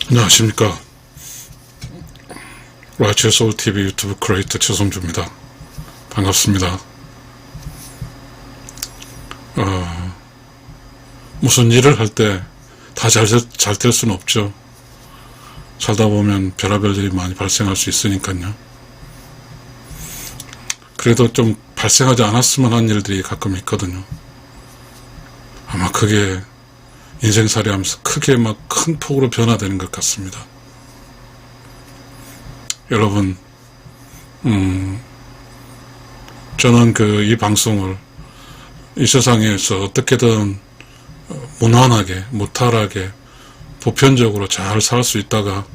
안녕하십니까. 라이츠 소울TV 유튜브 크리에이터 최성주입니다. 반갑습니다. 무슨 일을 할 때 다 잘 될 수는 없죠. 살다 보면 별의별 일이 많이 발생할 수 있으니까요. 그래도 좀 발생하지 않았으면 하는 일들이 가끔 있거든요. 아마 그게 인생살이 하면서 크게 막 큰 폭으로 변화되는 것 같습니다. 여러분, 저는 이 방송을 이 세상에서 어떻게든 무난하게, 무탈하게, 보편적으로 잘 살 수 있다가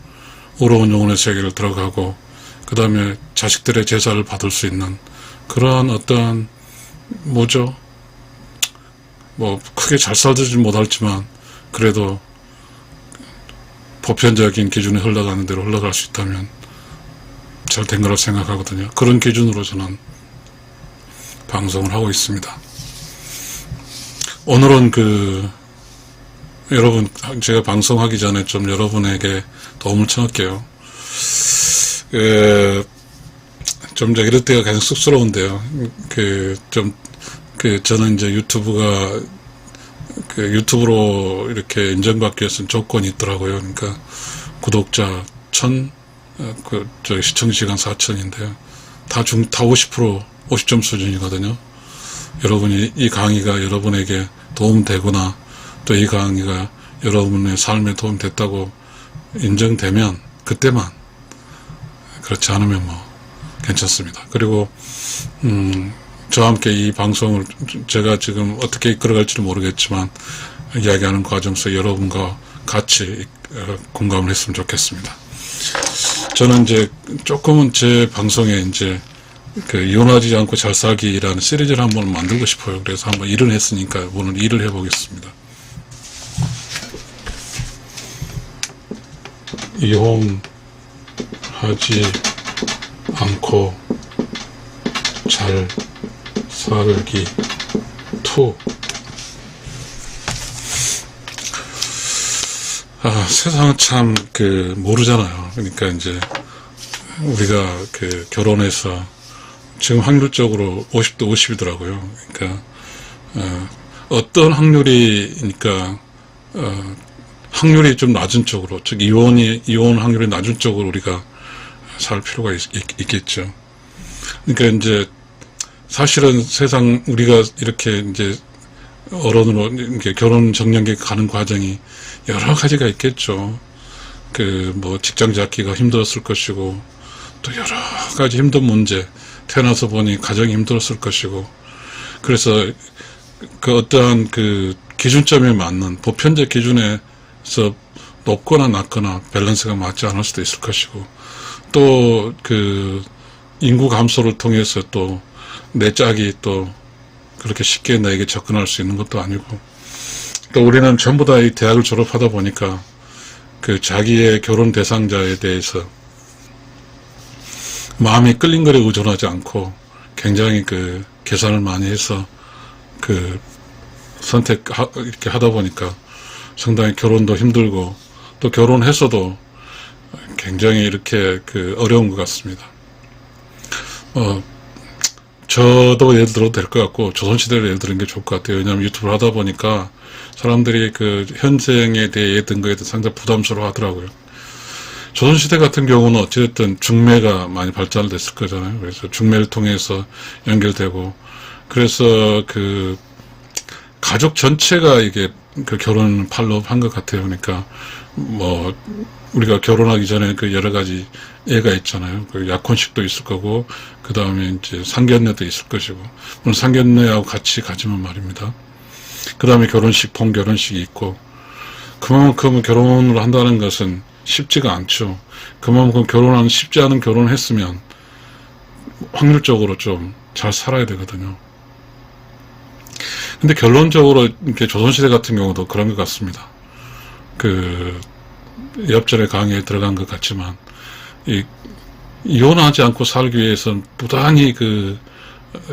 어려운 영혼의 세계를 들어가고, 그 다음에 자식들의 제사를 받을 수 있는 그러한 어떤, 크게 잘 살지는 못할지만, 그래도 보편적인 기준이 흘러가는 대로 흘러갈 수 있다면 잘 된 거라고 생각하거든요. 그런 기준으로 저는 방송을 하고 있습니다. 오늘은 여러분, 제가 방송하기 전에 좀 여러분에게 도움을 청할게요. 좀 이럴 때가 계속 쑥스러운데요. 저는 이제 유튜브로 이렇게 인정받기 위해서는 조건이 있더라고요. 그러니까 구독자 1000, 시청시간 4000인데요. 다 50%, 50점 수준이거든요. 여러분이 이 강의가 여러분에게 도움되거나 또 이 강의가 여러분의 삶에 도움됐다고 인정되면 그때만, 그렇지 않으면 괜찮습니다. 그리고 저와 함께 이 방송을 제가 지금 어떻게 이끌어갈지는 모르겠지만 이야기하는 과정 속 여러분과 같이 공감을 했으면 좋겠습니다. 저는 이제 조금은 제 방송에 이제 이혼하지 않고 잘 살기라는 시리즈를 한번 만들고 싶어요. 그래서 한번 일을 했으니까 오늘 일을 해보겠습니다. 이혼하지 않고 잘 살기 2. 세상은 참 모르잖아요. 그러니까 이제 우리가 결혼해서 지금 확률적으로 50대 50이더라고요. 그러니까 어떤 확률이니까 확률이 좀 낮은 쪽으로, 즉 이혼 확률이 낮은 쪽으로 우리가 살 필요가 있겠죠. 그러니까 이제 사실은 세상 우리가 이렇게 이제 어른으로 이렇게 결혼 정년기 가는 과정이 여러 가지가 있겠죠. 직장 잡기가 힘들었을 것이고, 또 여러 가지 힘든 문제, 태어나서 보니 가정이 힘들었을 것이고, 그래서 어떠한 기준점에 맞는 보편적 기준에서 높거나 낮거나 밸런스가 맞지 않을 수도 있을 것이고, 또 인구 감소를 통해서 또 내 짝이 또 그렇게 쉽게 나에게 접근할 수 있는 것도 아니고, 또 우리는 전부 다 이 대학을 졸업하다 보니까 자기의 결혼 대상자에 대해서 마음이 끌린 것에 의존하지 않고 굉장히 계산을 많이 해서 이렇게 하다 보니까 상당히 결혼도 힘들고, 또 결혼해서도 굉장히 이렇게 어려운 것 같습니다. 저도 예를 들어도 될 것 같고, 조선시대를 예를 드는 게 좋을 것 같아요. 왜냐하면 유튜브를 하다 보니까 사람들이 현생에 대해 예를 든 거에 대해 상당히 부담스러워 하더라고요. 조선시대 같은 경우는 어찌됐든 중매가 많이 발달됐을 거잖아요. 그래서 중매를 통해서 연결되고, 그래서 가족 전체가 이게 결혼 팔로우한 것 같아요. 그러니까 우리가 결혼하기 전에 여러 가지 예가 있잖아요. 약혼식도 있을 거고, 그 다음에 이제 상견례도 있을 것이고, 물론 상견례하고 같이 가지만 말입니다. 그 다음에 결혼식, 본결혼식이 있고, 그만큼 결혼을 한다는 것은 쉽지가 않죠. 그만큼 쉽지 않은 결혼을 했으면 확률적으로 좀 잘 살아야 되거든요. 근데 결론적으로 이렇게 조선시대 같은 경우도 그런 것 같습니다. 옆전에 강의에 들어간 것 같지만, 이혼하지 않고 살기 위해서는 부단히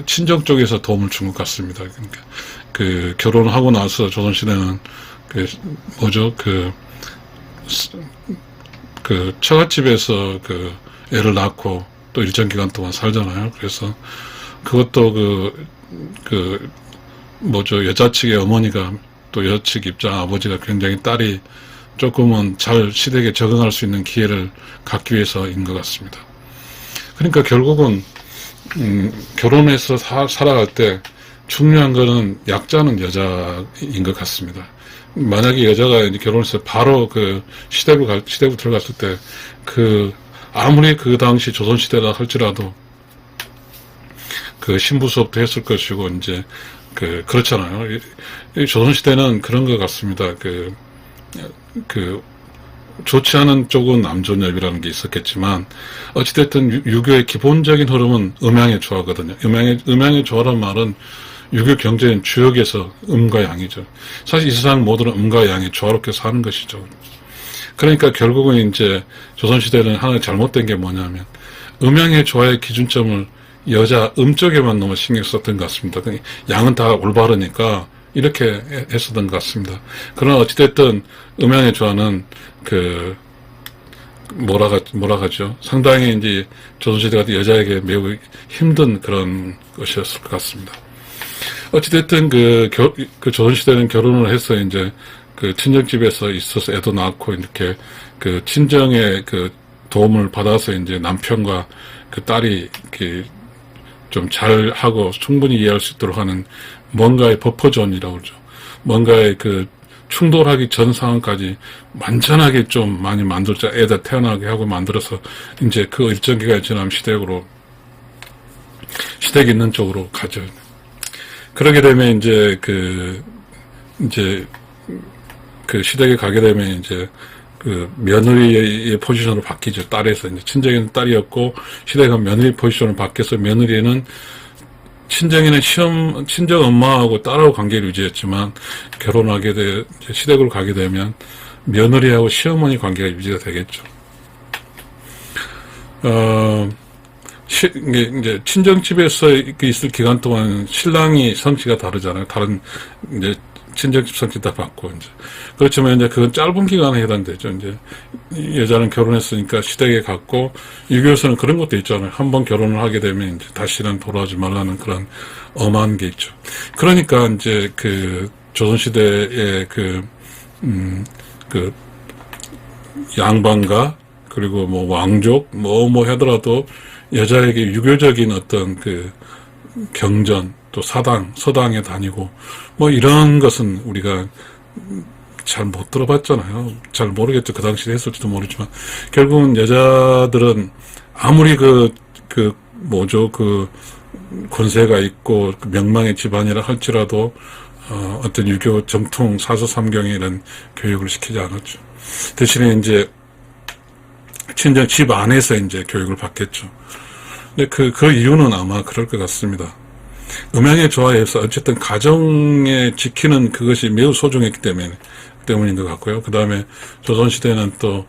친정 쪽에서 도움을 준 것 같습니다. 그러니까 결혼을 하고 나서 조선시대는 그 처갓집에서 그 애를 낳고 또 일정 기간 동안 살잖아요. 그래서 그것도 뭐죠, 여자 측의 어머니가 또 여자 측 입장 아버지가 굉장히 딸이 조금은 잘 시댁에 적응할 수 있는 기회를 갖기 위해서인 것 같습니다. 그러니까 결국은 결혼해서 살아갈 때 중요한 거는 약자는 여자인 것 같습니다. 만약에 여자가 이제 결혼해서 바로 그 시댁으로 들어갔을 때, 아무리 그 당시 조선시대라 할지라도, 그 신부 수업도 했을 것이고, 이제, 그렇잖아요. 이 조선시대는 그런 것 같습니다. 좋지 않은 쪽은 남존여비라는 게 있었겠지만, 어찌됐든 유교의 기본적인 흐름은 음양의 조화거든요. 음양의 조화란 말은 유교 경제인 주역에서 음과 양이죠. 사실 이 세상 모두는 음과 양이 조화롭게 사는 것이죠. 그러니까 결국은 이제 조선시대는 하나 잘못된 게 뭐냐면, 음양의 조화의 기준점을 여자 쪽에만 너무 신경 썼던 것 같습니다. 양은 다 올바르니까 이렇게 했었던 것 같습니다. 그러나 어찌됐든 음양의 조화는 뭐라 하죠? 상당히 이제 조선시대 같은 여자에게 매우 힘든 그런 것이었을 것 같습니다. 어찌됐든 조선시대는 결혼을 해서 이제 친정집에서 있어서 애도 낳고 이렇게 친정의 도움을 받아서 이제 남편과 딸이 이렇게 좀 잘하고 충분히 이해할 수 있도록 하는 뭔가의 버퍼존이라고 그러죠. 뭔가의 충돌하기 전 상황까지 완전하게 좀 많이 만들자, 애들 태어나게 하고 만들어서 이제 그 일정 기간이 지나면 시댁 있는 쪽으로 가죠. 그러게 되면 이제 시댁에 가게 되면 이제 며느리의 포지션으로 바뀌죠. 딸에서 이제 친정에는 딸이었고 시댁은 며느리 포지션으로 바뀌어서 며느리는 친정에는 친정 엄마하고 딸하고 관계를 유지했지만 시댁으로 가게 되면 며느리하고 시어머니 관계가 유지가 되겠죠. 이제 친정집에서 있을 기간 동안 신랑이 성씨가 다르잖아요. 다른 이제 친정집 성씨 다 받고 이제 그렇지만 이제 그건 짧은 기간에 해당되죠. 이제 여자는 결혼했으니까 시댁에 갔고 유교에서는 그런 것도 있잖아요. 한번 결혼을 하게 되면 이제 다시는 돌아오지 말라는 그런 엄한 게 있죠. 그러니까 이제 조선시대의 양반가 그리고 뭐 왕족 뭐 하더라도 여자에게 유교적인 어떤 경전 또 서당에 다니고 뭐 이런 것은 우리가 잘 못 들어봤잖아요. 잘 모르겠죠. 그 당시에 했을지도 모르지만 결국은 여자들은 아무리 권세가 있고 명망의 집안이라 할지라도 어떤 유교 정통 사서삼경에 이런 교육을 시키지 않았죠. 대신에 이제 친정 집 안에서 이제 교육을 받겠죠. 근데 그 이유는 아마 그럴 것 같습니다. 음양의 조화에서 어쨌든 가정에 지키는 그것이 매우 소중했기 때문인 것 같고요. 그 다음에 조선시대는 또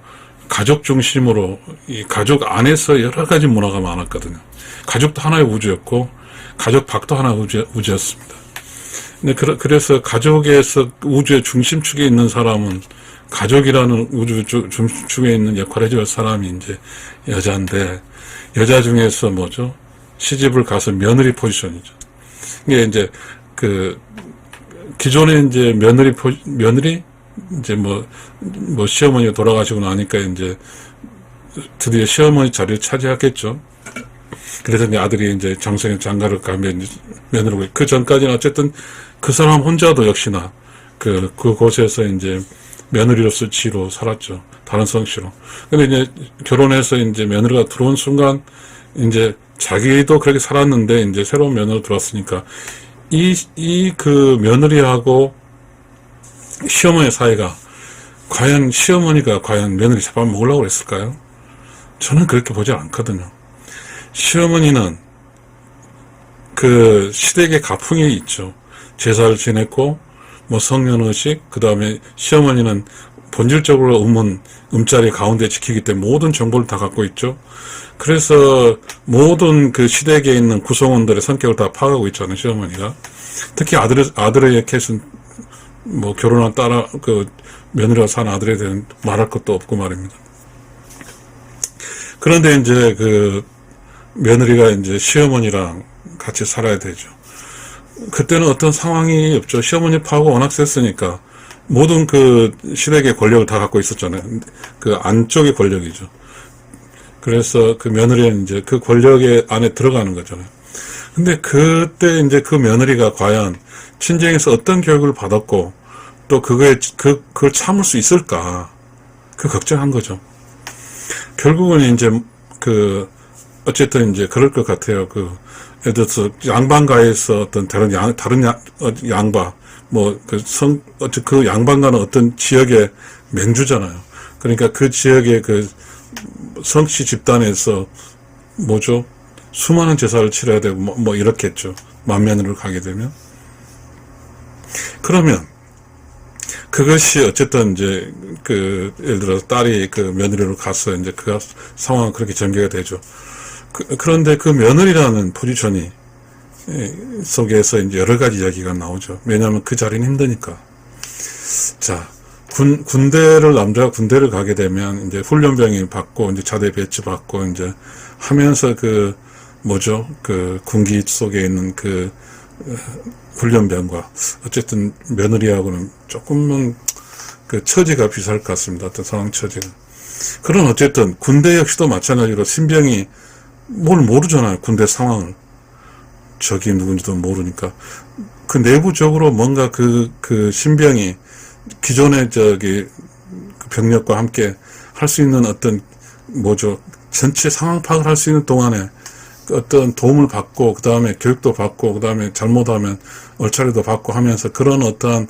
가족 중심으로 이 가족 안에서 여러 가지 문화가 많았거든요. 가족도 하나의 우주였고 가족 밖도 하나의 우주였습니다. 근데 그래서 가족에서 우주의 중심축에 있는 사람은 가족이라는 우주 중심축에 있는 역할을 해줄 사람이 이제 여자인데 여자 중에서 뭐죠? 시집을 가서 며느리 포지션이죠. 이게 이제 기존에 이제 며느리 이제 뭐 시어머니가 돌아가시고 나니까 이제 드디어 시어머니 자리를 차지하겠죠. 그래서 이제 아들이 이제 장성의 장가를 가면 며느리고 그 전까지는 어쨌든 그 사람 혼자도 역시나 그곳에서 이제 며느리로서 지로 살았죠. 다른 성씨로. 근데 이제 결혼해서 이제 며느리가 들어온 순간 이제 자기도 그렇게 살았는데 이제 새로운 며느리가 들어왔으니까 며느리하고 시어머니 사이가 과연 시어머니가 과연 며느리 잡아먹으려고 했을까요? 저는 그렇게 보지 않거든요. 시어머니는 시댁의 가풍이 있죠. 제사를 지냈고 뭐 성년의식 그 다음에 시어머니는 본질적으로 음자리 가운데 지키기 때문에 모든 정보를 다 갖고 있죠. 그래서 모든 시댁에 있는 구성원들의 성격을 다 파악하고 있잖아요. 시어머니가 특히 아들의 케이스는 뭐 결혼한 며느리와 산 아들에 대한 말할 것도 없고 말입니다. 그런데 이제 그 며느리가 이제 시어머니랑 같이 살아야 되죠. 그때는 어떤 상황이 없죠. 시어머니 파워가 워낙 셌으니까 모든 그 시댁의 권력을 다 갖고 있었잖아요. 그 안쪽의 권력이죠. 그래서 그 며느리는 이제 그 권력의 안에 들어가는 거잖아요. 근데 그때 이제 그 며느리가 과연 친정에서 어떤 교육을 받았고 또 그걸 참을 수 있을까? 그 걱정한 거죠. 결국은 이제 어쨌든 이제 그럴 것 같아요. 예를 들어서 양반가에서 어떤 다른 양바, 그 양반가는 어떤 지역의 맹주잖아요. 그러니까 그 지역의 그 성씨 집단에서 수많은 제사를 치러야 되고 이렇겠죠. 만면으로 가게 되면. 그러면 그것이 어쨌든 이제 예를 들어서 딸이 그 며느리로 가서 이제 그 상황은 그렇게 전개가 되죠. 그런데 그 며느리라는 포지션이 속에서 이제 여러 가지 이야기가 나오죠. 왜냐하면 그 자리는 힘드니까. 자, 남자가 군대를 가게 되면 이제 훈련병이 받고 이제 자대 배치 받고 이제 하면서 군기 속에 있는 훈련병과 어쨌든 며느리하고는 조금은 처지가 비슷할 것 같습니다. 어떤 상황 처지가. 그런 어쨌든 군대 역시도 마찬가지로 신병이 뭘 모르잖아요. 군대 상황을. 적이 누군지도 모르니까. 그 내부적으로 뭔가 그 신병이 기존의 그 병력과 함께 할 수 있는 어떤 전체 상황 파악을 할 수 있는 동안에 어떤 도움을 받고 그 다음에 교육도 받고 그 다음에 잘못하면 얼차려도 받고 하면서 그런 어떠한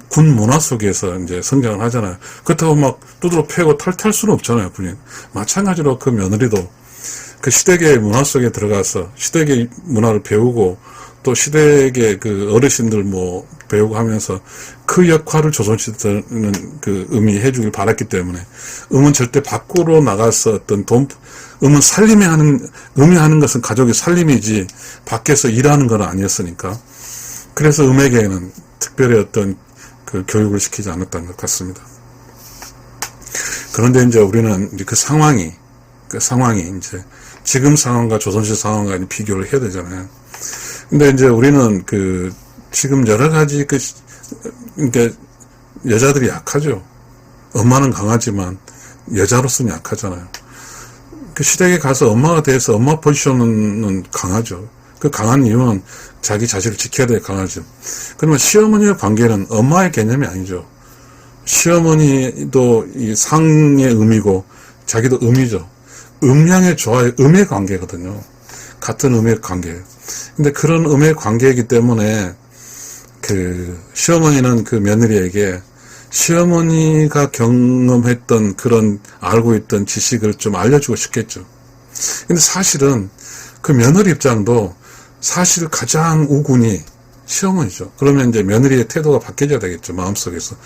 군 문화 속에서 이제 성장을 하잖아요. 그렇다고 막 두드러 패고 탈탈 수는 없잖아요, 분명. 마찬가지로 그 며느리도 그 시댁의 문화 속에 들어가서 시댁의 문화를 배우고 또 시댁의 그 어르신들 배우고 하면서 그 역할을 조선시대는 음이 해주길 바랐기 때문에 음은 절대 밖으로 나가서 어떤 음은 음이 하는 것은 가족의 살림이지 밖에서 일하는 건 아니었으니까. 그래서 음에게는 특별히 어떤 그 교육을 시키지 않았던 것 같습니다. 그런데 이제 우리는 이제 그 상황이 이제 지금 상황과 조선시대 상황과 비교를 해야 되잖아요. 근데 이제 우리는 지금 여러 가지 그러니까 여자들이 약하죠. 엄마는 강하지만 여자로서는 약하잖아요. 그 시댁에 가서 엄마가 돼서 엄마 포지션은 강하죠. 그 강한 이유는 자기 자식을 지켜야 돼 강하죠. 그러면 시어머니의 관계는 엄마의 개념이 아니죠. 시어머니도 이 상의 음이고 자기도 음이죠. 음양의 조화의 음의 관계거든요. 같은 음의 관계예요. 근데 그런 음의 관계이기 때문에 시어머니는 그 며느리에게 시어머니가 경험했던 그런 알고 있던 지식을 좀 알려주고 싶겠죠. 근데 사실은 그 며느리 입장도 사실 가장 우군이 시어머니죠. 그러면 이제 며느리의 태도가 바뀌어야 되겠죠. 마음속에서.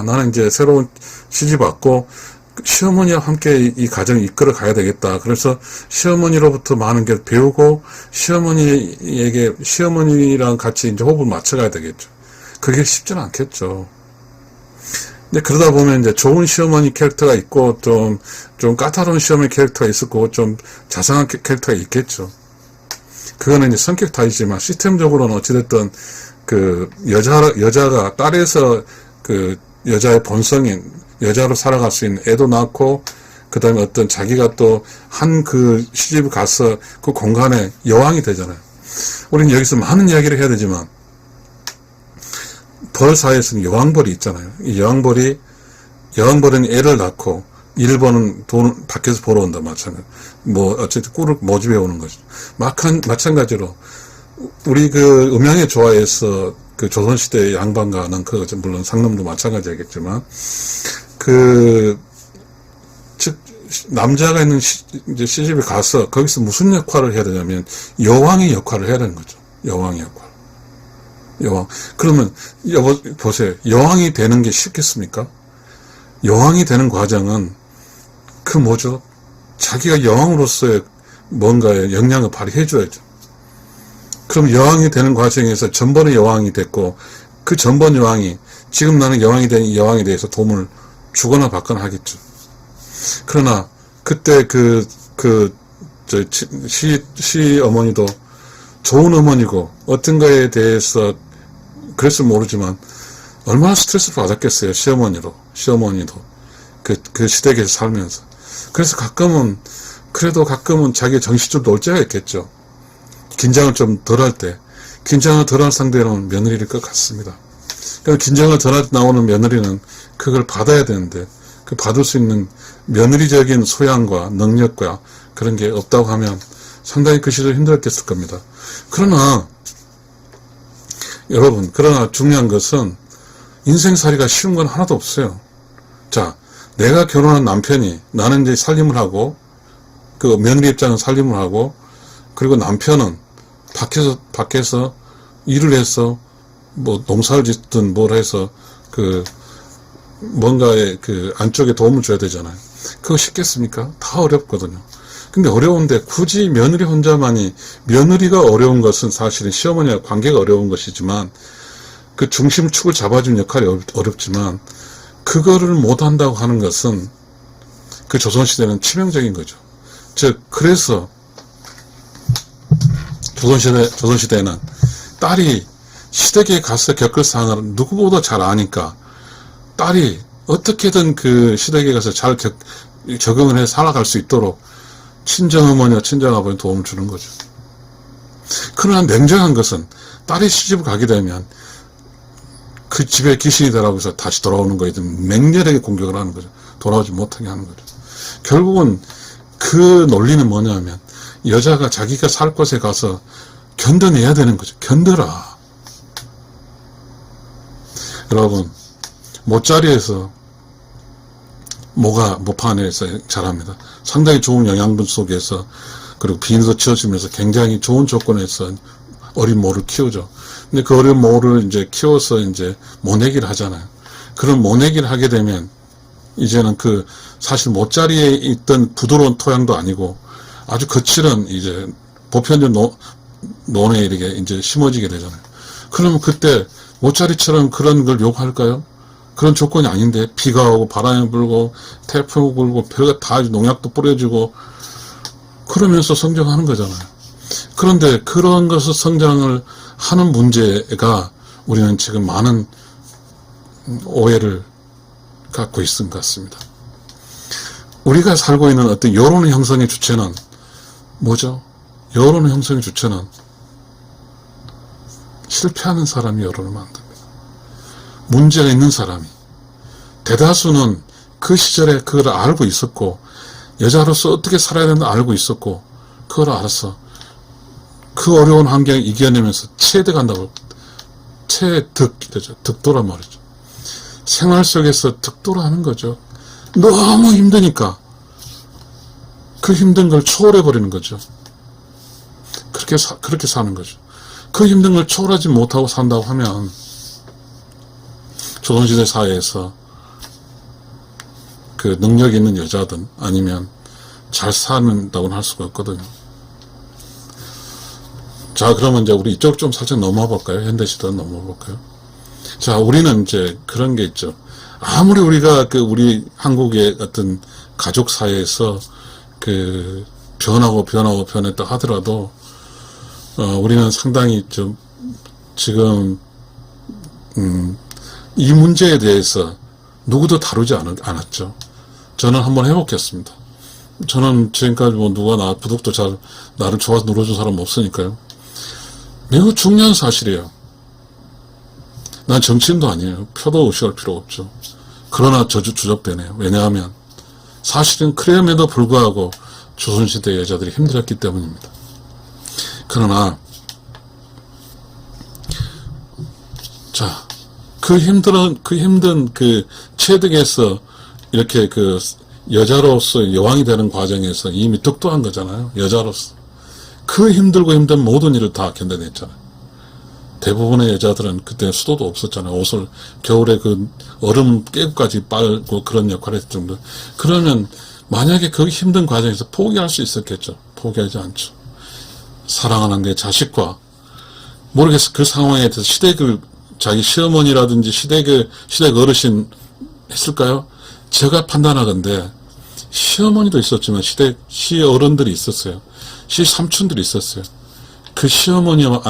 나는 이제 새로운 시집 왔고 시어머니와 함께 이 가정을 이끌어 가야 되겠다. 그래서 시어머니로부터 많은 게 배우고 시어머니랑 같이 이제 호흡을 맞춰가야 되겠죠. 그게 쉽지는 않겠죠. 근데 그러다 보면 이제 좋은 시어머니 캐릭터가 있고 좀 까다로운 시어머니 캐릭터가 있을 거고 좀 자상한 캐릭터가 있겠죠. 그거는 이제 성격 탓이지만 시스템적으로는 어찌됐든 여자가 딸에서 여자의 본성인 여자로 살아갈 수 있는 애도 낳고 그 다음에 어떤 자기가 또 한 시집을 가서 그 공간에 여왕이 되잖아요. 우리는 여기서 많은 이야기를 해야 되지만 벌 사회에서는 여왕벌이 있잖아요. 이 여왕벌은 애를 낳고 일본은 돈을 밖에서 벌어 온다 마찬가지. 어쨌든 꿀을 모집해 오는 거죠. 마찬가지로 우리 음양의 조화에서 조선시대의 양반가는 물론 상놈도 마찬가지겠지만 즉 남자가 있는 이제 시집에 가서 거기서 무슨 역할을 해야 되냐면 여왕의 역할을 해야 되는 거죠. 여왕의 역할. 여왕. 그러면 보세요. 여왕이 되는 게 쉽겠습니까? 여왕이 되는 과정은 자기가 여왕으로서의 뭔가의 역량을 발휘해 줘야죠. 그럼 여왕이 되는 과정에서 전번의 여왕이 됐고 그 전번 여왕이 지금 나는 여왕이 된 이 여왕에 대해서 도움을 주거나 받거나 하겠죠. 그러나 그때 시어머니도 좋은 어머니고 어떤 거에 대해서 그랬을 모르지만 얼마나 스트레스를 받았겠어요. 시어머니도 그 시댁에서 살면서. 그래서 그래도 가끔은 자기의 정신 좀 놓을 때가 있겠죠. 긴장을 좀 덜 할 때. 긴장을 덜 할 상대는 며느리일 것 같습니다. 그러니까 긴장을 덜 할 때 나오는 며느리는 그걸 받아야 되는데, 그 받을 수 있는 며느리적인 소양과 능력과 그런 게 없다고 하면 상당히 그 시절 힘들었겠을 겁니다. 그러나 여러분, 중요한 것은 인생살이가 쉬운 건 하나도 없어요. 자, 내가 결혼한 남편이, 나는 이제 살림을 하고, 그 며느리 입장은 살림을 하고, 그리고 남편은 밖에서 일을 해서 뭐 농사를 짓든 뭘 해서 뭔가에 안쪽에 도움을 줘야 되잖아요. 그거 쉽겠습니까? 다 어렵거든요. 근데 어려운데 굳이 며느리 혼자만이, 며느리가 어려운 것은 사실은 시어머니와 관계가 어려운 것이지만, 그 중심축을 잡아준 역할이 어렵지만, 그거를 못한다고 하는 것은 그 조선시대는 치명적인 거죠. 그래서 조선시대에는 딸이 시댁에 가서 겪을 상황을 누구보다 잘 아니까 딸이 어떻게든 그 시댁에 가서 잘 적응을 해 살아갈 수 있도록 친정어머니와 친정아버지 도움을 주는 거죠. 그러나 냉정한 것은 딸이 시집을 가게 되면 그 집에 귀신이 되라고 해서 다시 돌아오는 거에 대해 맹렬하게 공격을 하는 거죠. 돌아오지 못하게 하는 거죠. 결국은 그 논리는 뭐냐면, 여자가 자기가 살 곳에 가서 견뎌내야 되는 거죠. 견뎌라. 여러분, 모짜리에서 모파 안에서 자랍니다. 상당히 좋은 영양분 속에서, 그리고 비닐도 치워주면서 굉장히 좋은 조건에서 어린 모를 키우죠. 근데 그 어린 모를 이제 키워서 이제 모내기를 하잖아요. 그런 모내기를 하게 되면 이제는 사실 모짜리에 있던 부드러운 토양도 아니고 아주 거칠은 이제 보편적 논에 이렇게 이제 심어지게 되잖아요. 그러면 그때 모짜리처럼 그런 걸 요구할까요? 그런 조건이 아닌데, 비가 오고 바람이 불고 태풍이 불고 별거 다 농약도 뿌려주고 그러면서 성장하는 거잖아요. 그런데 그런 것을 성장을 하는 문제가 우리는 지금 많은 오해를 갖고 있는 것 같습니다. 우리가 살고 있는 어떤 여론 형성의 주체는 뭐죠? 여론 형성의 주체는 실패하는 사람이 여론을 만듭니다. 문제가 있는 사람이. 대다수는 그 시절에 그걸 알고 있었고, 여자로서 어떻게 살아야 되는지 알고 있었고, 그걸 알아서 그 어려운 환경을 이겨내면서 체득한다고. 체득이죠. 득도란 말이죠. 생활 속에서 득도를 하는 거죠. 너무 힘드니까 그 힘든 걸 초월해버리는 거죠. 그렇게 사는 거죠. 그 힘든 걸 초월하지 못하고 산다고 하면 조선시대 사회에서 그 능력 있는 여자든 아니면 잘 산다고는 할 수가 없거든요. 자, 그러면 이제 우리 이쪽 좀 살짝 넘어와 볼까요? 현대시대로 넘어와 볼까요? 자, 우리는 이제 그런 게 있죠. 아무리 우리가 우리 한국의 어떤 가족 사회에서 변했다 하더라도, 우리는 상당히 좀, 지금, 이 문제에 대해서 누구도 다루지 않았죠. 저는 한번 해보겠습니다. 저는 지금까지 누가 부득도 나를 좋아서 눌러준 사람 없으니까요. 매우 중요한 사실이에요. 난 정치인도 아니에요. 표도 의식할 필요 없죠. 그러나 주접되네요. 왜냐하면 사실은 그럼에도 불구하고 조선시대 여자들이 힘들었기 때문입니다. 그러나 자, 그 힘든 체득에서 이렇게 여자로서 여왕이 되는 과정에서 이미 득도한 거잖아요. 여자로서. 그 힘들고 힘든 모든 일을 다 견뎌냈잖아요. 대부분의 여자들은 그때 수도도 없었잖아요. 옷을 겨울에 얼음 깨고까지 빨고 그런 역할을 했을 정도. 그러면 만약에 그 힘든 과정에서 포기할 수 있었겠죠. 포기하지 않죠. 사랑하는 내 자식과 모르겠어. 그 상황에 대해서 시댁을 자기 시어머니라든지 시댁 어르신 했을까요? 제가 판단하건대 시어머니도 있었지만 시어른들이 있었어요. 시삼촌들이 있었어요. 그 시어른과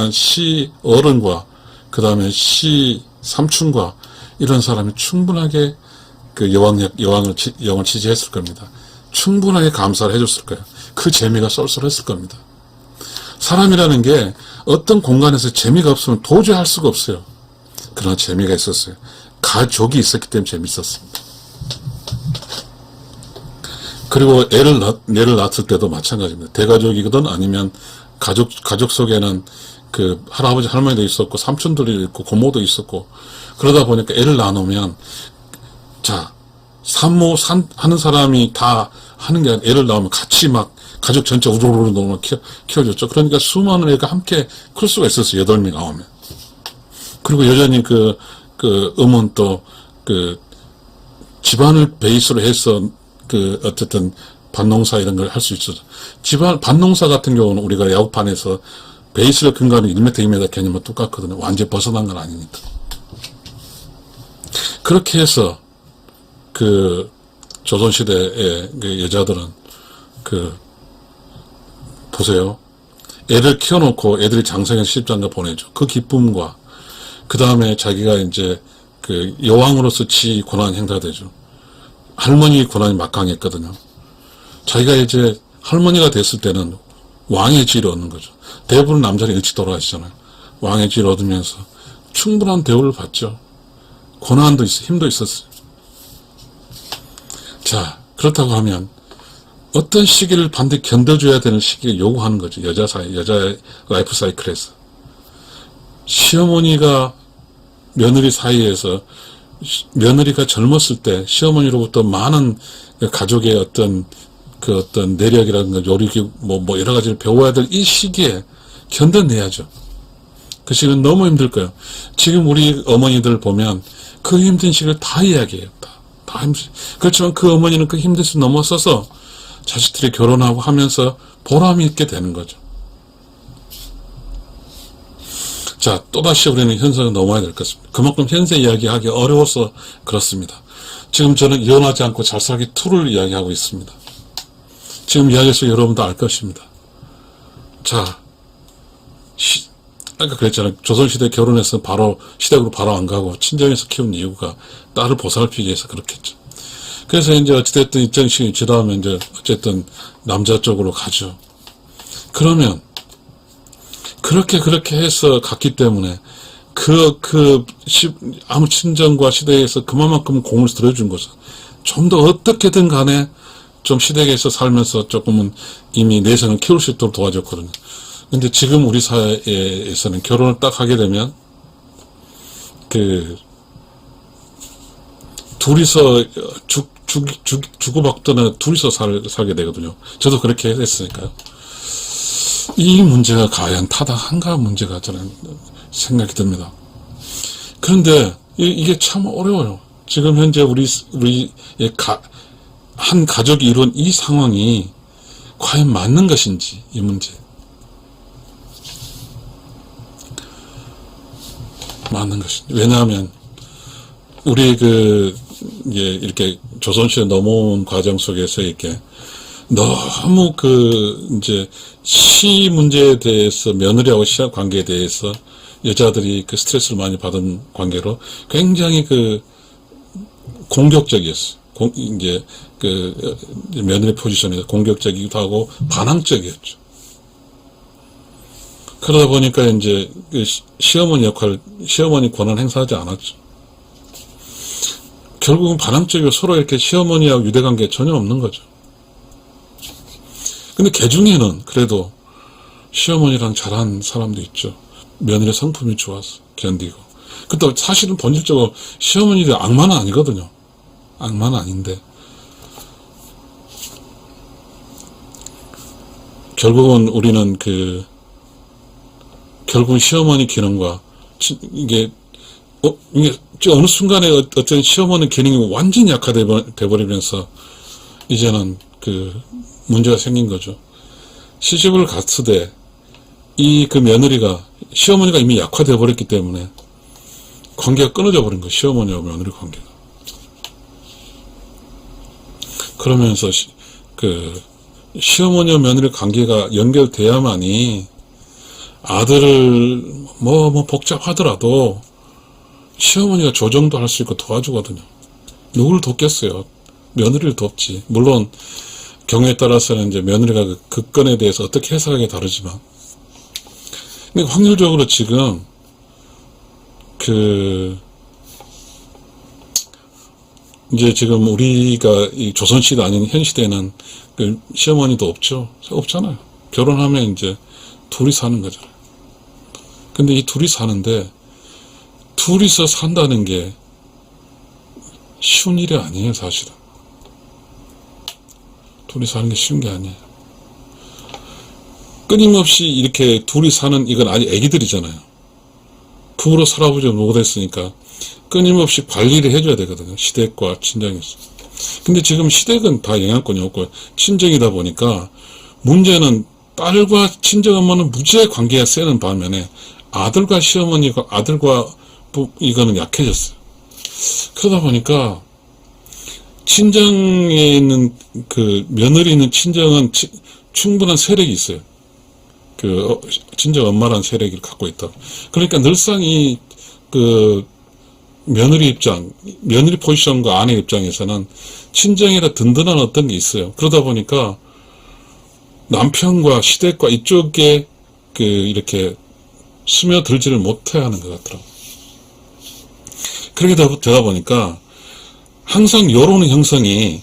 그 다음에 시삼촌과 이런 사람이 충분하게 그 여왕을 지지했을 겁니다. 충분하게 감사를 해줬을 거예요. 그 재미가 쏠쏠했을 겁니다. 사람이라는 게 어떤 공간에서 재미가 없으면 도저히 할 수가 없어요. 그러나 재미가 있었어요. 가족이 있었기 때문에 재밌었습니다. 그리고 애를 낳았을 때도 마찬가지입니다. 대가족이거든 아니면 가족 속에는 그 할아버지 할머니도 있었고 삼촌들이 있고 고모도 있었고 그러다 보니까 애를 낳으면 자 산모 하는 사람이 다 하는 게 아니라 애를 낳으면 같이 막 가족 전체 우르르르 키워줬죠. 그러니까 수많은 애가 함께 클 수가 있었어요. 8명, 9명. 그리고 여전히 음은 또 집안을 베이스로 해서 어쨌든 밭농사 이런 걸 할 수 있었죠. 밭농사 같은 경우는 우리가 야구판에서 베이스를 근거하는 1m, 2m 개념은 똑같거든요. 완전히 벗어난 건 아니니까. 그렇게 해서 조선시대의 여자들은 보세요. 애를 키워놓고 애들이 장성한 시집장가 보내죠. 그 기쁨과 그 다음에 자기가 이제 여왕으로서 지 권한 행사되죠. 할머니 권한이 막강했거든요. 자기가 이제 할머니가 됐을 때는 왕의 지위를 얻는 거죠. 대부분 남자는 일찍 돌아가시잖아요. 왕의 지위를 얻으면서 충분한 대우를 받죠. 권한도 있어, 힘도 있었어요. 자, 그렇다고 하면 어떤 시기를 반드시 견뎌줘야 되는 시기를 요구하는 거죠. 여자의 라이프 사이클에서. 시어머니가 며느리 사이에서 며느리가 젊었을 때 시어머니로부터 많은 가족의 어떤 내력이라든가 요리기 여러 가지를 배워야 될 이 시기에 견뎌내야죠. 그 시기는 너무 힘들 거예요. 지금 우리 어머니들 보면 그 힘든 시기를 다 이야기해요. 다 힘들. 그렇지만 그 어머니는 그 힘든 수 넘어서서 자식들이 결혼하고 하면서 보람이 있게 되는 거죠. 자, 또다시 우리는 현상을 넘어야 될 것입니다. 그만큼 현세 이야기하기 어려워서 그렇습니다. 지금 저는 이혼하지 않고 잘 살기 2를 이야기하고 있습니다. 지금 이야기에서 여러분도 알 것입니다. 자, 아까 그랬잖아요. 조선시대 결혼해서 시댁으로 바로 안 가고 친정에서 키운 이유가 딸을 보살피기 위해서 그렇겠죠. 그래서 이제 어찌됐든 입장식이 지나면 이제 어쨌든 남자 쪽으로 가죠. 그러면 그렇게 해서 갔기 때문에 아무 친정과 시댁에서 그만큼 공을 들여준 거죠. 좀 더 어떻게든 간에 좀 시댁에서 살면서 조금은 이미 내성을 키울 수 있도록 도와줬거든요. 근데 지금 우리 사회에서는 결혼을 딱 하게 되면 둘이서 주고받거나 둘이서 살게 되거든요. 저도 그렇게 했으니까요. 이 문제가 과연 타당한가 문제가 저는 생각이 듭니다. 그런데 이게 참 어려워요. 지금 현재 우리의 한 가족이 이룬 이 상황이 과연 맞는 것인지 이 문제. 맞는 것인지. 왜냐하면 우리 이렇게 조선시대 넘어온 과정 속에서 이렇게 너무 이제 시 문제에 대해서 며느리하고 시와 관계에 대해서 여자들이 스트레스를 많이 받은 관계로 굉장히 공격적이었어요. 이제 며느리 포지션에서 공격적이기도 하고 반항적이었죠. 그러다 보니까 이제 시어머니 권한 행사하지 않았죠. 결국은 반항적이고 서로 이렇게 시어머니하고 유대관계 전혀 없는 거죠. 근데 개 중에는 그래도 시어머니랑 잘한 사람도 있죠. 며느리 성품이 좋아서 견디고. 근데 사실은 본질적으로 시어머니들이 악마는 아니거든요. 악마는 아닌데 결국은 우리는 결국은 시어머니 기능과 이게 어느 순간에 어떤 시어머니 기능이 완전히 약화돼버리면서 이제는 문제가 생긴 거죠. 시집을 갔으되 며느리가 시어머니가 이미 약화되어 버렸기 때문에 관계가 끊어져 버린 거예요. 시어머니하고 며느리 관계가. 그러면서 시어머니와 며느리 관계가 연결돼야만이 아들을 뭐 복잡하더라도 시어머니가 조정도 할 수 있고 도와주거든요. 누구를 돕겠어요? 며느리를 돕지. 물론 경우에 따라서는 이제 며느리가 그 건에 대해서 어떻게 해석하기에 다르지만, 근데 확률적으로 지금 이제 지금 우리가 이 조선시대 아닌 현 시대에는 시어머니도 없잖아요. 결혼하면 이제 둘이 사는 거잖아요. 근데 이 둘이 사는데, 둘이서 산다는 게 쉬운 일이 아니에요, 사실은. 둘이 사는 게 쉬운 게 아니에요. 끊임없이 이렇게 둘이 사는, 이건 아직 애기들이잖아요. 부부로 살아보지 못했으니까 끊임없이 관리를 해줘야 되거든요. 시댁과 친정에서. 근데 지금 시댁은 다 영향권이 없고 친정이다 보니까 문제는 딸과 친정엄마는 무지하게 관계가 세는 반면에 아들과 시어머니가, 아들과 이거는 약해졌어요. 그러다 보니까 친정에 있는 며느리 있는 친정은 충분한 세력이 있어요. 친정 엄마라는 세력을 갖고 있다. 그러니까 늘상 며느리 입장, 며느리 포지션과 아내 입장에서는 친정이라 든든한 어떤 게 있어요. 그러다 보니까 남편과 시댁과 이쪽에 이렇게 스며들지를 못해 하는 것 같더라고요. 그렇게 되다 보니까 항상 여론의 형성이,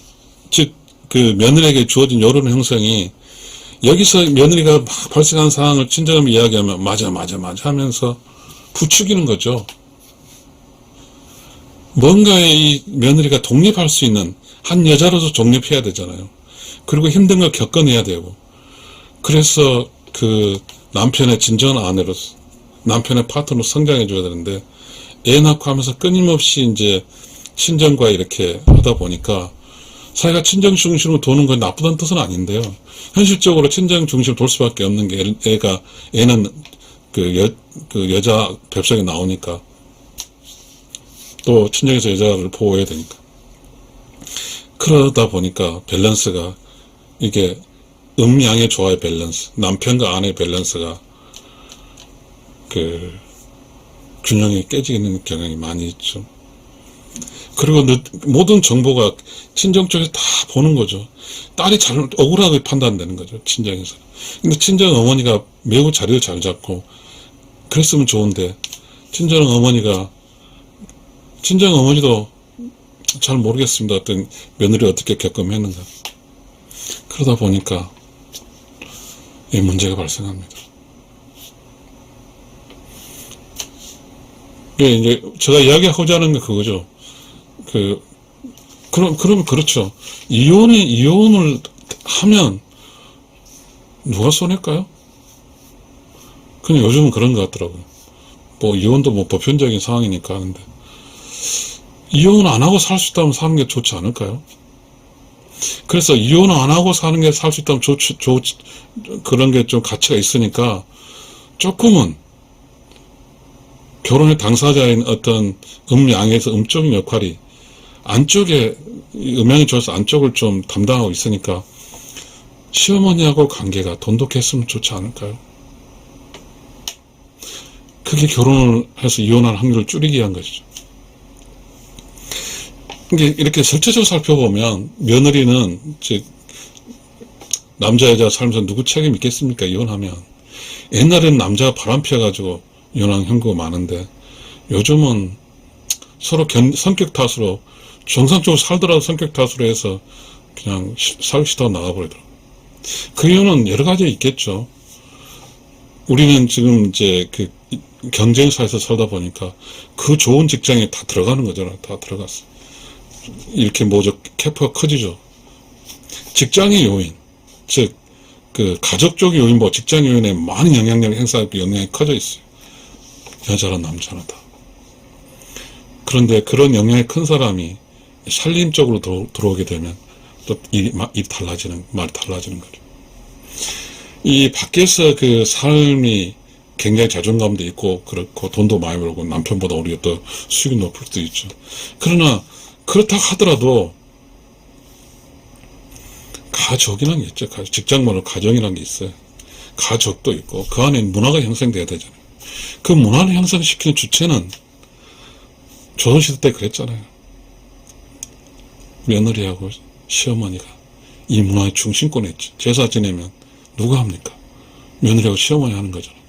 즉 며느리에게 주어진 여론의 형성이, 여기서 며느리가 막 발생한 상황을 친정엄마 이야기하면 맞아 하면서 부추기는 거죠. 뭔가에 이 며느리가 독립할 수 있는, 한 여자로서 독립해야 되잖아요. 그리고 힘든 걸 겪어내야 되고, 그래서 남편의 진정한 아내로서, 남편의 파트너로 성장해줘야 되는데, 애 낳고 하면서 끊임없이 이제 친정과 이렇게 하다 보니까 사회가 친정 중심으로 도는 건 나쁘다는 뜻은 아닌데요. 현실적으로 친정 중심으로 돌 수밖에 없는 게 애는 여자 뱃속에 나오니까, 또 친정에서 여자를 보호해야 되니까. 그러다 보니까 밸런스가, 이게 음양의 조화의 밸런스, 남편과 아내의 밸런스가 균형이 깨지는 경향이 많이 있죠. 그리고 모든 정보가 친정 쪽에서 다 보는 거죠. 딸이 억울하게 판단되는 거죠, 친정에서. 근데 친정 어머니가 매우 자리를 잘 잡고 그랬으면 좋은데, 친정 어머니도 잘 모르겠습니다. 어떤 며느리 어떻게 경험했는가. 그러다 보니까 이 문제가 발생합니다. 이제 제가 이야기하고자 하는 게 그거죠. 그럼 그렇죠. 이혼을 하면 누가 손해일까요? 그냥 요즘은 그런 것 같더라고요. 이혼도 보편적인 상황이니까 하는데, 이혼 안 하고 살 수 있다면 사는 게 좋지 않을까요? 그래서 이혼 안 하고 사는 게 살 수 있다면 그런 게 좀 가치가 있으니까 조금은 결혼의 당사자인 어떤 음양에서 음적인 역할이 안쪽에, 음양이 좋아서 안쪽을 좀 담당하고 있으니까 시어머니하고 관계가 돈독했으면 좋지 않을까요? 그게 결혼을 해서 이혼할 확률을 줄이기 위한 것이죠. 이렇게 전체적으로 살펴보면 며느리는, 즉 남자 여자 살면서 누구 책임 있겠습니까? 이혼하면. 옛날에는 남자가 바람 피워가지고 이혼한 경우가 많은데, 요즘은 서로 성격 탓으로, 정상적으로 살더라도 성격 탓으로 해서 그냥 살시다가 나가버리더라고요. 그 이유는 여러 가지 있겠죠. 우리는 지금 이제 경쟁사에서 살다 보니까 그 좋은 직장에 다 들어가는 거잖아요. 다 들어갔어. 이렇게 캐파가 커지죠. 직장의 요인, 즉 가족적인 요인, 직장 요인에 많은 영향력을 행사하고 영향이 커져 있어요. 여자나 남자나 다. 그런데 그런 영향이 큰 사람이 살림적으로 들어오게 되면 또 말이 달라지는 거죠. 이 밖에서 삶이 굉장히 자존감도 있고 그렇고 돈도 많이 벌고 남편보다 우리가 더 수익이 높을 수도 있죠. 그러나 그렇다 하더라도 가족이라는 게 있죠. 직장 말로 가정이라는 게 있어요. 가족도 있고 그 안에 문화가 형성돼야 되잖아요. 그 문화를 형성시키는 주체는 조선시대 때 그랬잖아요. 며느리하고 시어머니가 이 문화의 중심권에 있죠. 제사 지내면 누가 합니까? 며느리하고 시어머니 하는 거잖아요.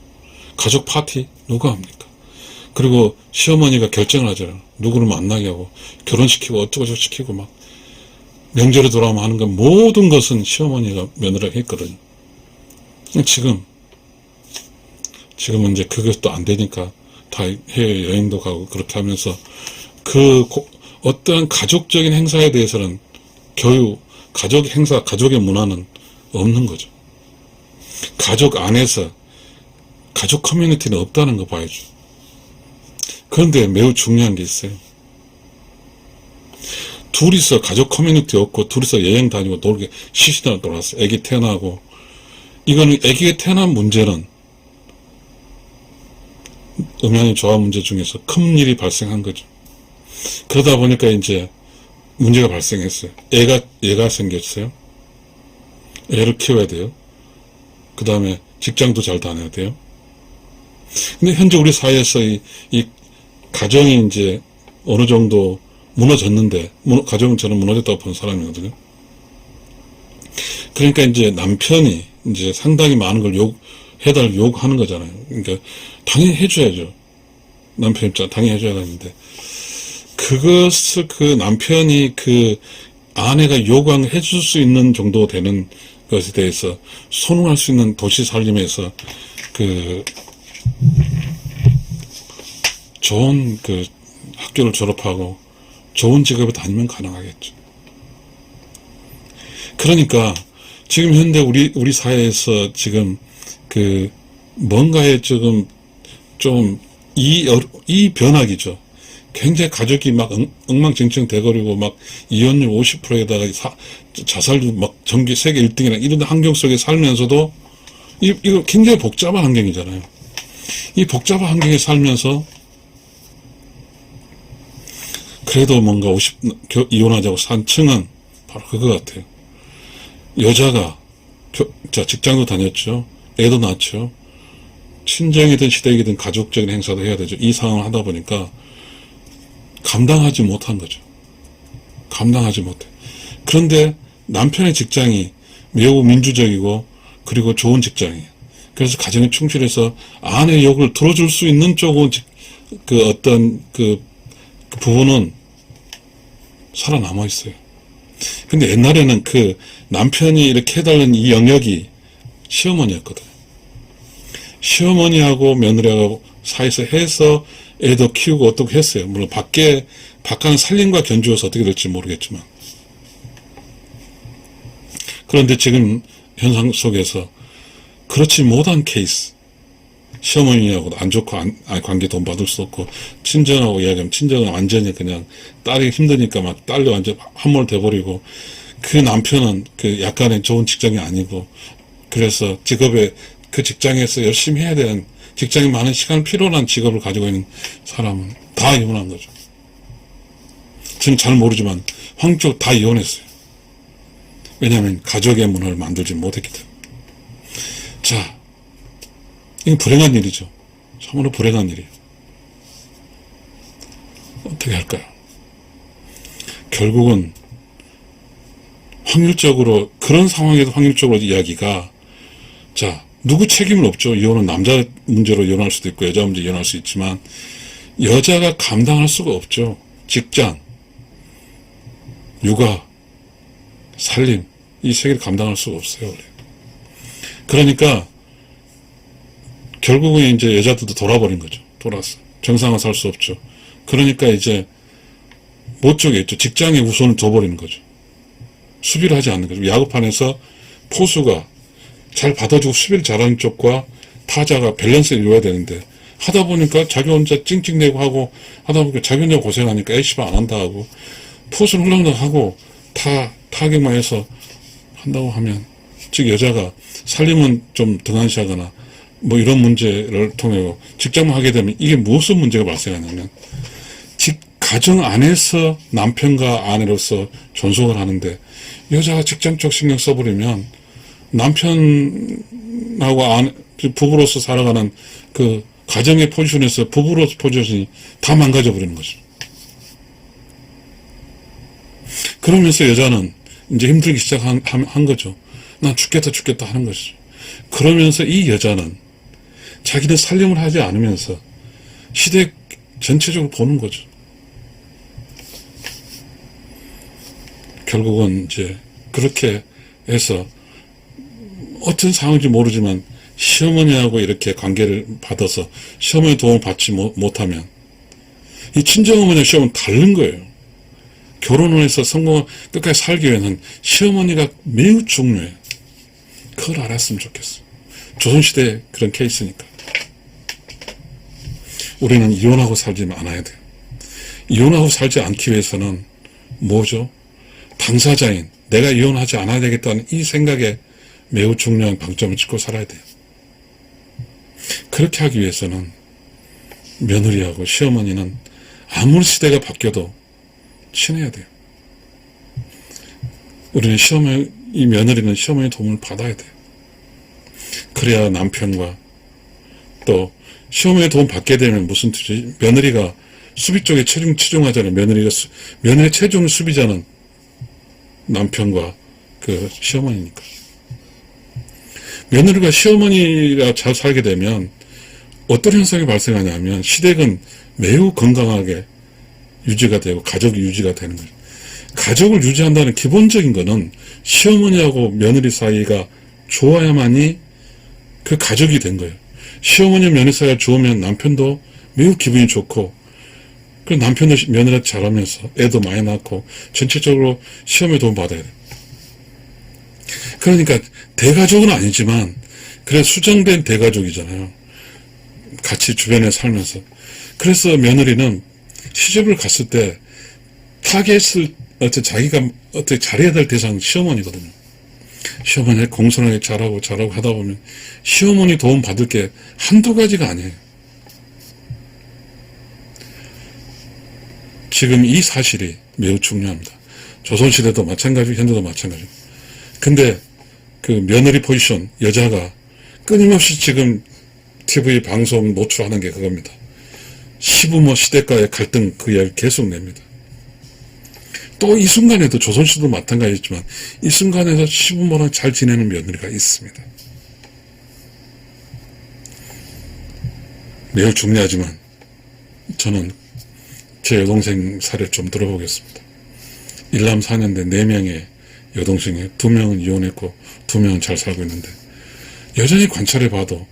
가족 파티 누가 합니까? 그리고 시어머니가 결정을 하잖아요. 누구를 만나게 하고 결혼시키고 어쩌고저쩌고 시키고 막 명절에 돌아오면 하는 건 모든 것은 시어머니가 며느리가 했거든요. 지금은 이제 그것도 안 되니까 다 해외 여행도 가고 그렇게 하면서 어떠한 가족적인 행사에 대해서는 가족 행사, 가족의 문화는 없는 거죠. 가족 안에서 가족 커뮤니티는 없다는 거 봐야죠. 그런데 매우 중요한 게 있어요. 둘이서 가족 커뮤니티 없고 둘이서 여행 다니고 놀게 시시나 놀았어. 애기 태어나고 이거는 애기가 태어난 문제는 음양의 조화 문제 중에서 큰 일이 발생한 거죠. 그러다 보니까 이제 문제가 발생했어요. 애가 생겼어요. 애를 키워야 돼요. 그 다음에 직장도 잘 다녀야 돼요. 근데 현재 우리 사회에서 이 가정이 이제 어느 정도 무너졌는데, 가정은 저는 무너졌다고 본 사람이거든요. 그러니까 이제 남편이 이제 상당히 많은 걸 해달라고 요구하는 거잖아요. 그러니까 당연히 해줘야죠. 남편 입장 당연히 해줘야 되는데, 그것을 그 남편이 그 아내가 요구한 걸 해줄 수 있는 정도 되는 것에 대해서 선호할 수 있는 도시 살림에서 좋은 학교를 졸업하고 좋은 직업에 다니면 가능하겠죠. 그러니까 지금 현대 우리 사회에서 지금 뭔가에 지금 좀 이 변화기죠. 굉장히 가족이 막 엉망진창 돼버리고 막 이혼율 50%에다가 자살률 막 세계 1등이나 이런 환경 속에 살면서도 이거 굉장히 복잡한 환경이잖아요. 이 복잡한 환경에 살면서 그래도 뭔가 이혼하자고 산 층은 바로 그거 같아요. 여자가 직장도 다녔죠. 애도 낳았죠. 친정이든 시댁이든 가족적인 행사도 해야 되죠. 이 상황을 하다 보니까 감당하지 못한 거죠. 감당하지 못해. 그런데 남편의 직장이 매우 민주적이고 그리고 좋은 직장이에요. 그래서 가정에 충실해서 아내의 욕을 들어줄 수 있는 쪽은 어떤 부분은 살아남아 있어요. 근데 옛날에는 남편이 이렇게 해달라는 이 영역이 시어머니였거든요. 시어머니하고 며느리하고 사이에서 해서 애도 키우고 어떻게 했어요. 물론 바깥은 살림과 견주어서 어떻게 될지 모르겠지만. 그런데 지금 현상 속에서 그렇지 못한 케이스. 시어머니하고도 안 좋고 관계 돈 받을 수 없고 친정하고 이야기하면 친정은 완전히 그냥 딸이 힘드니까 막 딸로 완전 함몰 돼버리고 그 남편은 약간의 좋은 직장이 아니고 그래서 그 직장에서 열심히 해야 되는 직장이 많은 시간을 필요로 한 직업을 가지고 있는 사람은 다 이혼한 거죠. 저는 잘 모르지만 황쪽 다 이혼했어요. 왜냐하면 가족의 문화를 만들지 못했기 때문에. 자, 이건 불행한 일이죠. 참으로 불행한 일이에요. 어떻게 할까요? 결국은 확률적으로 그런 상황에도 확률적으로 이야기가 누구 책임은 없죠. 이혼은 남자 문제로 이혼할 수도 있고 여자 문제 이혼할 수 있지만 여자가 감당할 수가 없죠. 직장, 육아, 살림 이 세 개를 감당할 수가 없어요. 원래. 그러니까 결국은 이제 여자들도 돌아버린 거죠. 돌아서 정상화 살 수 없죠. 그러니까 이제 못 쪼개겠죠. 직장에 우선을 둬버리는 거죠. 수비를 하지 않는 거죠. 야구판에서 포수가 잘 받아주고 수비를 잘하는 쪽과 타자가 밸런스를 이루어야 되는데 하다 보니까 자기 혼자 찡찡대고 하고 하다 보니까 자기 혼자 고생하니까 애시바 안 한다 하고 포수는 훌렁훌렁 하고 타격만 해서 한다고 하면 즉 여자가 살림은 좀 등한시하거나 뭐 이런 문제를 통해 직장만 하게 되면 이게 무슨 문제가 발생하냐면 가정 안에서 남편과 아내로서 존속을 하는데 여자가 직장 쪽 신경 써버리면 남편하고 부부로서 살아가는 그 가정의 포지션에서 부부로서 포지션이 다 망가져 버리는 거죠. 그러면서 여자는 이제 힘들기 시작한 거죠. 난 죽겠다 하는 것이죠. 그러면서 이 여자는 자기는 살림을 하지 않으면서 시대 전체적으로 보는 거죠. 결국은 이제 그렇게 해서 어떤 상황인지 모르지만 시어머니하고 이렇게 관계를 받아서 시어머니 도움을 받지 못하면 이 친정어머니와 시어머니는 다른 거예요. 결혼을 해서 성공을 끝까지 살기 위해서는 시어머니가 매우 중요해요. 그걸 알았으면 좋겠어. 조선시대 그런 케이스니까. 우리는 이혼하고 살지 않아야 돼요. 이혼하고 살지 않기 위해서는 뭐죠? 당사자인 내가 이혼하지 않아야 되겠다는 이 생각에 매우 중요한 방점을 찍고 살아야 돼요. 그렇게 하기 위해서는 며느리하고 시어머니는 아무리 시대가 바뀌어도 친해야 돼요. 우리는 이 며느리는 시어머니의 도움을 받아야 돼요. 그래야 남편과 또 시어머니의 도움 받게 되면 무슨 뜻이지? 며느리가 수비 쪽에 치중하잖아요. 며느리 최종 수비자는 남편과 그 시어머니니까. 며느리가 시어머니가 잘 살게 되면 어떤 현상이 발생하냐면 시댁은 매우 건강하게 유지가 되고 가족이 유지가 되는 거예요. 가족을 유지한다는 기본적인 거는 시어머니하고 며느리 사이가 좋아야만이 그 가족이 된 거예요. 시어머니 며느리 사이가 좋으면 남편도 매우 기분이 좋고 그 남편도 며느리한테 잘하면서 애도 많이 낳고 전체적으로 시어머니 도움 받아야 돼요. 그러니까 대가족은 아니지만 그래 수정된 대가족이잖아요. 같이 주변에 살면서. 그래서 며느리는 시집을 갔을 때 타겟을 자기가 어떻게 잘해야 될 대상은 시어머니거든요. 시어머니 공손하게 잘하고 하다 보면 시어머니 도움 받을 게 한두 가지가 아니에요. 지금 이 사실이 매우 중요합니다. 조선시대도 마찬가지고 현대도 마찬가지고. 근데 그 며느리 포지션 여자가 끊임없이 지금 TV 방송 노출하는 게 그겁니다. 시부모 시댁과의 갈등 그 이야기 계속 냅니다. 또 이 순간에도 조선시대도 마찬가지지만 이 순간에도 시부모랑 잘 지내는 며느리가 있습니다. 매우 중요하지만 저는 제 여동생 사례를 좀 들어보겠습니다. 일남 4년대 4명의 여동생에 2명은 이혼했고 2명은 잘 살고 있는데 여전히 관찰해봐도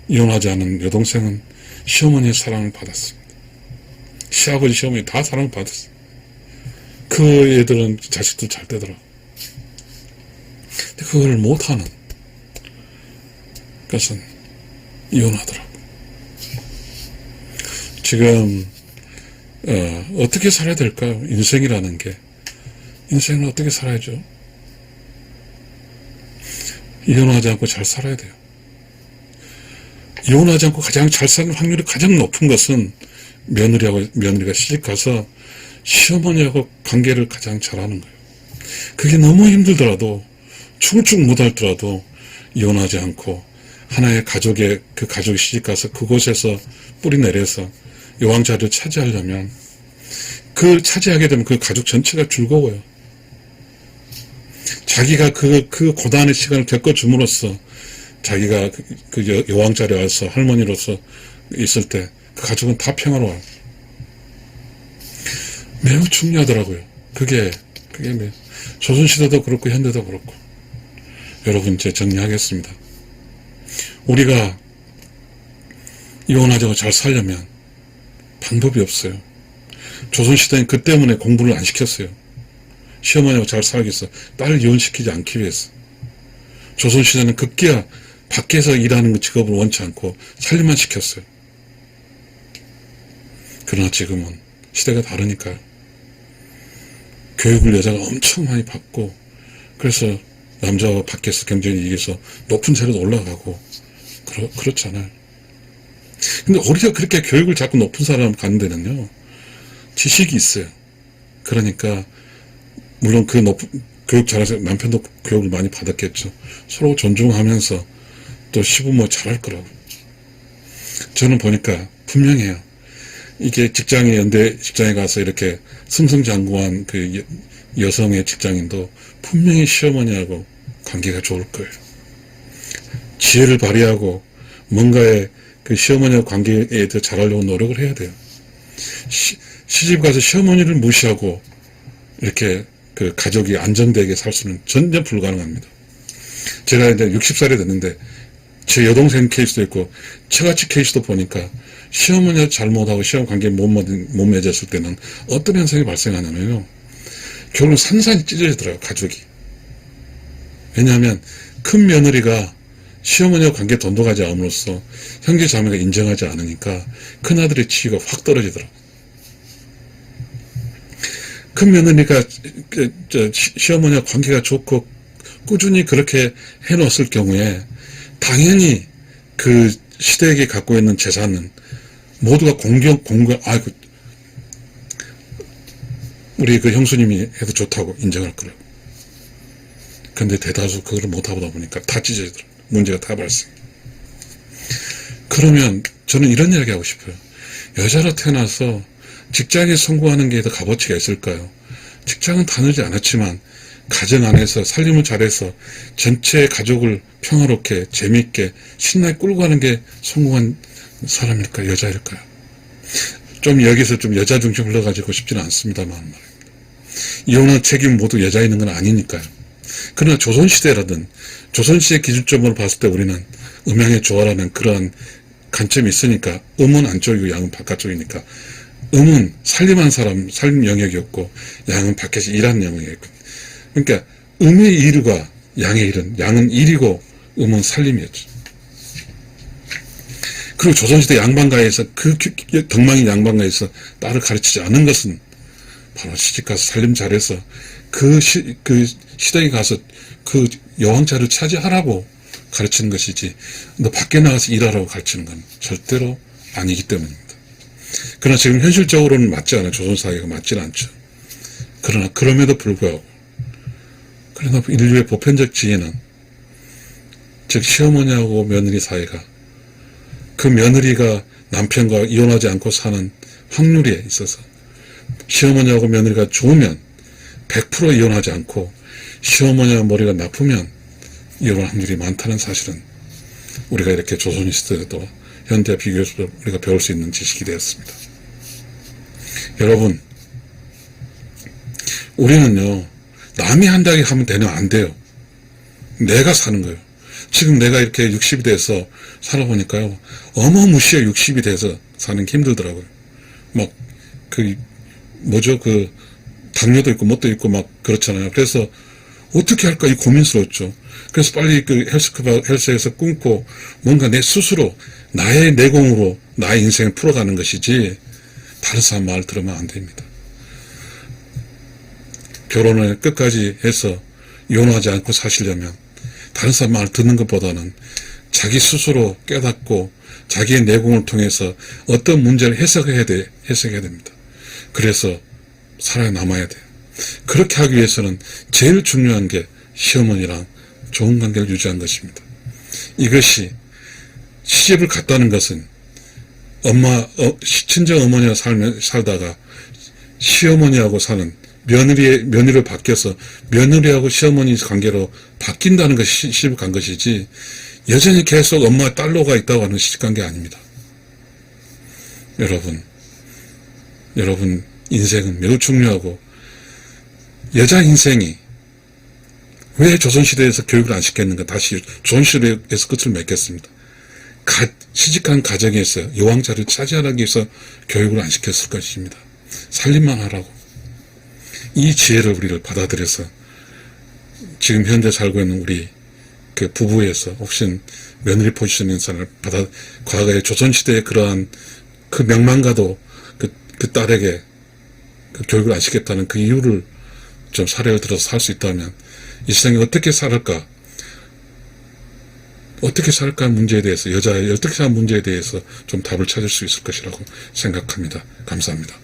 이혼하지 않은 여동생은 시어머니의 사랑을 받았습니다. 시아버지 시어머니 다 사랑을 받았어요. 그 애들은 자식도 잘 되더라. 근데 그걸 못하는 것은 이혼하더라고. 지금 어떻게 살아야 될까요? 인생이라는 게. 인생은 어떻게 살아야죠? 이혼하지 않고 잘 살아야 돼요. 이혼하지 않고 가장 잘 사는 확률이 가장 높은 것은 며느리가 시집가서 시어머니하고 관계를 가장 잘하는 거예요. 그게 너무 힘들더라도 축축 못하더라도 이혼하지 않고 하나의 그 가족이 시집가서 그곳에서 뿌리 내려서 여왕자리를 차지하려면 차지하게 되면 그 가족 전체가 즐거워요. 자기가 그 고단한 시간을 겪어줌으로써 자기가 그 여왕자리에 와서 할머니로서 있을 때 그 가족은 다 평화로워요. 매우 중요하더라고요. 그게 조선시대도 그렇고 현대도 그렇고. 여러분 이제 정리하겠습니다. 우리가 이혼하자고 잘 살려면 방법이 없어요. 조선시대는 그 때문에 공부를 안 시켰어요. 시어머니하고 잘 살기 위해서 딸을 이혼시키지 않기 위해서. 조선시대는 급기야 밖에서 일하는 직업을 원치 않고 살림만 시켰어요. 그러나 지금은 시대가 다르니까요. 교육을 여자가 엄청 많이 받고 그래서 남자와 밖에서 경쟁에 이겨서 높은 자리로 올라가고 그렇잖아요. 근데 우리가 그렇게 교육을 자꾸 높은 사람 가는 데는요, 지식이 있어요. 그러니까, 물론 그 높은, 교육 잘해서 남편도 교육을 많이 받았겠죠. 서로 존중하면서 또 시부모 잘할 거라고. 저는 보니까 분명해요. 이게 직장에, 연대 직장에 가서 이렇게 승승장구한 그 여성의 직장인도 분명히 시어머니하고 관계가 좋을 거예요. 지혜를 발휘하고 뭔가에 그 시어머니와 관계에 더 잘하려고 노력을 해야 돼요. 시집 가서 시어머니를 무시하고 이렇게 그 가족이 안정되게 살 수는 전혀 불가능합니다. 제가 이제 60살이 됐는데 제 여동생 케이스도 있고 저같이 케이스도 보니까 시어머니가 잘못하고 시어머니 관계에 못 맺었을 때는 어떤 현상이 발생하냐면요. 결국 산산이 찢어지더라고요, 가족이. 왜냐하면 큰 며느리가 시어머니와 관계 돈독하지 않음으로써 형제 자매가 인정하지 않으니까 큰아들의 지위가 확 떨어지더라고요. 큰 며느리가 시어머니와 관계가 좋고 꾸준히 그렇게 해놓았을 경우에 당연히 그 시댁이 갖고 있는 재산은 모두가 우리 그 형수님이 해도 좋다고 인정할 거라고. 근데 대다수 그걸 못하다 보니까 다 찢어지더라고요. 문제가 다 발생. 그러면 저는 이런 이야기 하고 싶어요. 여자로 태어나서 직장에 성공하는 게 더 값어치가 있을까요? 직장은 다르지 않았지만 가정 안에서 살림을 잘해서 전체 가족을 평화롭게 재미있게 신나게 끌고 가는 게 성공한 사람일까요? 여자일까요? 좀 여기서 좀 여자 중심 흘러가지고 싶지는 않습니다만 말입니다. 이혼한 책임 모두 여자에 있는 건 아니니까요. 그러나 조선시대라든 조선시대 기준점으로 봤을 때 우리는 음양의 조화라는 그러한 관점이 있으니까 음은 안쪽이고 양은 바깥쪽이니까 음은 살림한 사람 살림 영역이었고 양은 밖에서 일하는 영역이었고 그러니까 음의 일과 양의 일은 양은 일이고 음은 살림이었죠. 그리고 조선시대 양반가에서 그 덕망인 양반가에서 딸을 가르치지 않은 것은 바로 시집가서 살림 잘해서 그 시댁에 가서 그 여왕자를 차지하라고 가르치는 것이지 너 밖에 나가서 일하라고 가르치는 건 절대로 아니기 때문입니다. 그러나 지금 현실적으로는 맞지 않아요. 조선사회가 맞지는 않죠. 그러나 그럼에도 불구하고 그러나 인류의 보편적 지혜는 즉 시어머니하고 며느리 사이가 그 며느리가 남편과 이혼하지 않고 사는 확률에 있어서 시어머니하고 며느리가 좋으면 100% 이혼하지 않고 시어머니와 머리가 나쁘면 이혼할 확률이 많다는 사실은 우리가 이렇게 조선시대에도 현대와 비교해서 우리가 배울 수 있는 지식이 되었습니다. 여러분, 우리는요, 남이 한다고 하면 되면 안 돼요. 내가 사는 거예요. 지금 내가 이렇게 60이 돼서 살아보니까요, 어마무시해 60이 돼서 사는 게 힘들더라고요. 막, 당뇨도 있고, 뭣도 있고, 막, 그렇잖아요. 그래서, 어떻게 할까, 이 고민스러웠죠. 그래서 빨리 헬스에서 끊고, 뭔가 내 스스로, 나의 내공으로, 나의 인생을 풀어가는 것이지, 다른 사람 말 들으면 안 됩니다. 결혼을 끝까지 해서, 이혼하지 않고 사시려면, 다른 사람 말 듣는 것보다는, 자기 스스로 깨닫고, 자기의 내공을 통해서 어떤 문제를 해석해야 됩니다. 그래서 살아남아야 돼요. 그렇게 하기 위해서는 제일 중요한 게 시어머니랑 좋은 관계를 유지한 것입니다. 이것이 시집을 갔다는 것은 친정 어머니와 살다가 시어머니하고 사는 며느리를 바뀌어서 며느리하고 시어머니 관계로 바뀐다는 것이 시집을 간 것이지 여전히 계속 엄마 딸로가 있다고 하는 시집관계 아닙니다. 여러분 인생은 매우 중요하고 여자 인생이 왜 조선시대에서 교육을 안 시켰는가 다시 조선시대에서 끝을 맺겠습니다. 시집간 가정에서 여왕자를 차지하기 위해서 교육을 안 시켰을 것입니다. 살림만 하라고. 이 지혜를 우리를 받아들여서 지금 현재 살고 있는 우리 그 부부에서 혹시 며느리 포지션인 사람을 과거에 조선시대의 그러한 그 명망가도 그 딸에게 그 교육을 안 시켰다는 그 이유를 좀 사례를 들어서 살 수 있다면 이 세상에 어떻게 살을까 어떻게 살까 문제에 대해서, 여자의 어떻게 사는 문제에 대해서 좀 답을 찾을 수 있을 것이라고 생각합니다. 감사합니다.